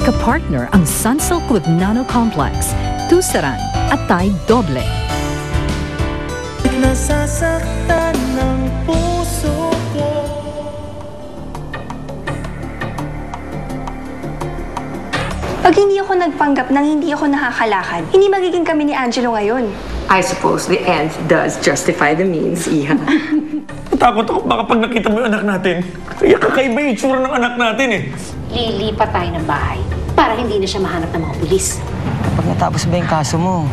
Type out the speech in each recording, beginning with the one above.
Kapartner ang Sunsilk with Nano Complex, Tusaran at Tide Doble. Nasasaktan ng puso ko. Pag hindi ako nagpanggap nang hindi ako nakakalakad, hindi magiging kami ni Angelo ngayon. I suppose the end does justify the means, Iha. Natakot ako baka pag nakita mo yung anak natin. Kaya kakaiba yung itsura ng anak natin eh. Lilipat tayo ng bahay para hindi na siya mahanap ng mga pulis. Pag natapos ba yung kaso mo,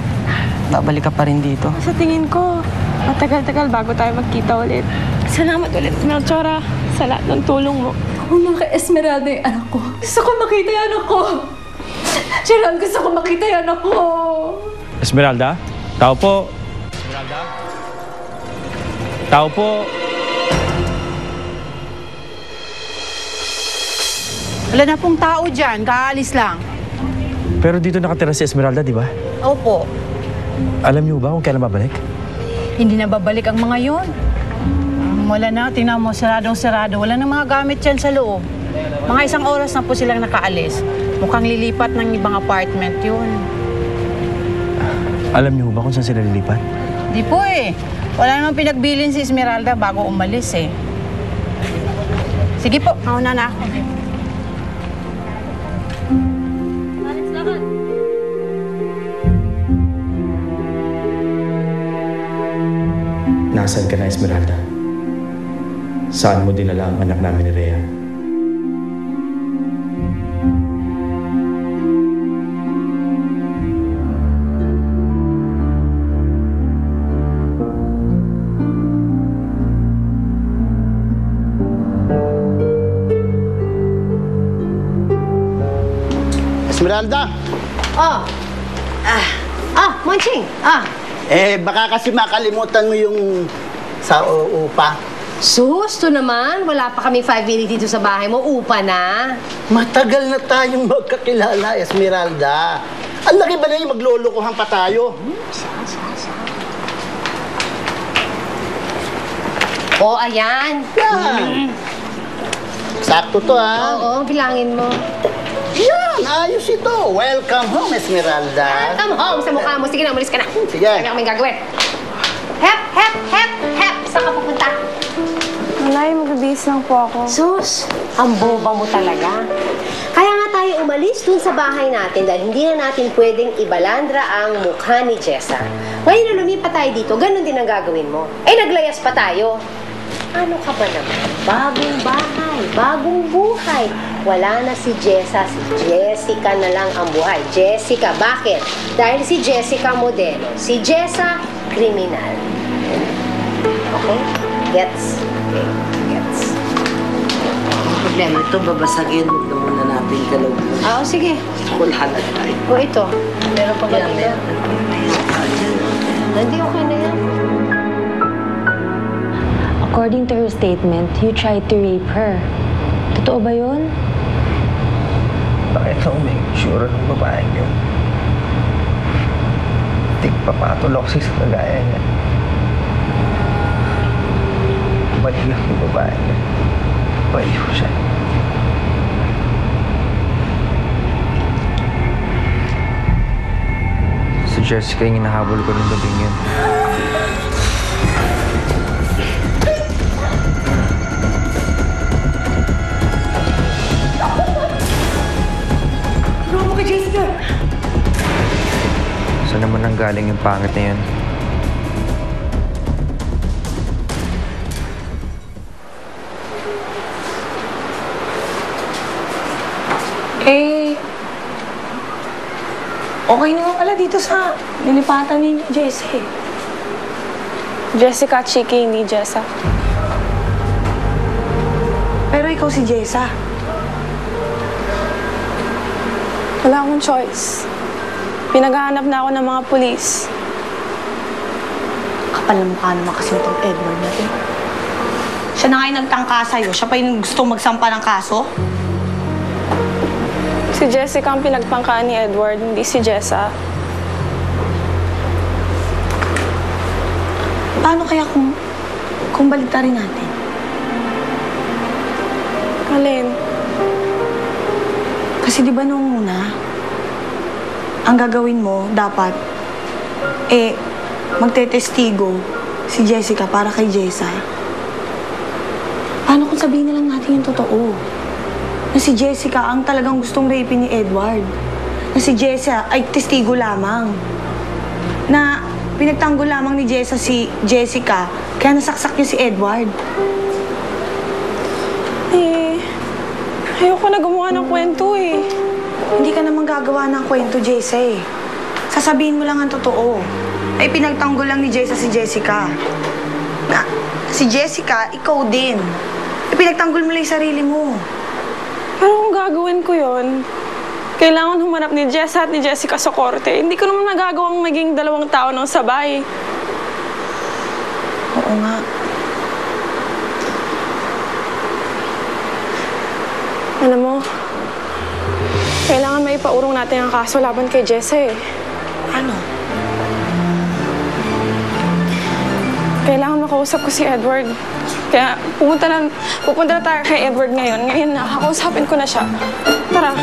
babalik ka pa rin dito. Sa tingin ko, matagal-tagal bago tayo magkita ulit. Salamat ulit, Melchora, sa lahat ng tulong mo. Kung naka-Esmeralda yung anak ko, gusto ko makita yung anak ko. Gerald, gusto ko makita yung anak ko. Esmeralda? Tao po. Esmeralda? Tao po. Wala na pong tao dyan, kaalis lang. Pero dito nakatira si Esmeralda, di ba? Opo. Alam niyo ba kung kailan babalik? Hindi na babalik ang mga yon. Wala na, tingnan mo, saradong-sarado. Wala na mga gamit yan sa loob. Mga 1 oras na po silang nakaalis. Mukhang lilipat ng ibang apartment yun. Alam niyo ba kung saan sila lilipat? Di po eh. Wala namang pinagbilin si Esmeralda bago umalis eh. Sige po, mauna na ako. Nasaan ka na, Esmeralda? Saan mo dinala ang anak namin ni Rhea? Esmeralda! Monching! Baka kasi makalimutan mo yung sa upa. Susto naman! Wala pa kami 5 minutes dito sa bahay mo. Upa na. Matagal na tayong magkakilala, Esmeralda. Ang laki ba na yung maglulukuhan pa tayo? Oh, ayan. Yan! Sakto to, ha? Oo, bilangin mo. Yan! Ayos ito! Welcome home, Esmeralda. Come home sa mukha mo. Sige na, umalis ka na. Sige. Kaya kaming gagawin. Hep, hep, hep, hep. Saan ka pupunta? Malay, magbibihis lang po ako. Sus, ang boba mo talaga. Kaya nga tayo umalis dun sa bahay natin dahil hindi na natin pwedeng ibalandra ang mukha ni Jessa. Ngayon na lumipat tayo dito, ganun din ang gagawin mo. Naglayas pa tayo. Ano ka ba naman? Bagong bahay, bagong buhay. Wala na si Jessa, si Jessica na lang ang buhay. Jessica, bakit? Dahil si Jessica modelo, si Jessa kriminal. Okay? Gets? Okay, gets. Ang problema ito, babasagin. Huwag na muna natin galawin. Sige. Kulhan na tayo. O ito, meron pa ba dito? Hindi, okay na yan. According to her statement, you tried to rape her. Totoo ba yun? Bakit ako may sure ng babaeng yun? Tigpapatulok sa kagaya niya. Baliw yung babaeng yun. Baliw siya. Si Jessica yung hinahabol ko ng gabing yun. Saan naman ang galing yung pangit na yun? Okay naman pala dito sa nilipatan ni Jessie. Jessica at Chiki, hindi Jessa. Pero ikaw si Jessa. Wala akong choice. Pinaghahanap na ako ng mga pulis. Kapal na mukha naman kasi itong Edward natin. Siya na nga yung nagtangka sa'yo. Siya pa yung gustong magsampa ng kaso. Si Jessica ang pinagpangkaan ni Edward, hindi si Jessa. Paano kaya kung baligtarin natin? Alin? Kasi di ba nung una, ang gagawin mo, dapat, magtetestigo si Jessica para kay Jessa. Paano kung sabihin na lang natin yung totoo? Na si Jessica ang talagang gustong rape ni Edward. Na si Jessa ay testigo lamang. Na pinagtanggol lamang ni Jessa si Jessica, kaya nasaksak niya si Edward. Ayoko na gumawa ng kwento eh. Hindi ka naman gagawa ng kwento, Jessa eh. Sasabihin mo lang ang totoo. Ay pinagtanggol lang ni Jessa si Jessica. Na si Jessica, ikaw din. Pinagtanggol mo lang yung sarili mo. Pero kung gagawin ko yon, kailangan humanap ni Jessa at ni Jessica sa korte. Hindi ko naman nagagawang maging dalawang tao ng sabay. Oo nga. Alam mo, kailangan maipaurong natin ang kaso laban kay Jessa eh. Ano? Kailangan makausap ko si Edward. Kaya pupunta na tayo kay Edward ngayon. Ngayon, nakakausapin ko na siya. Tara.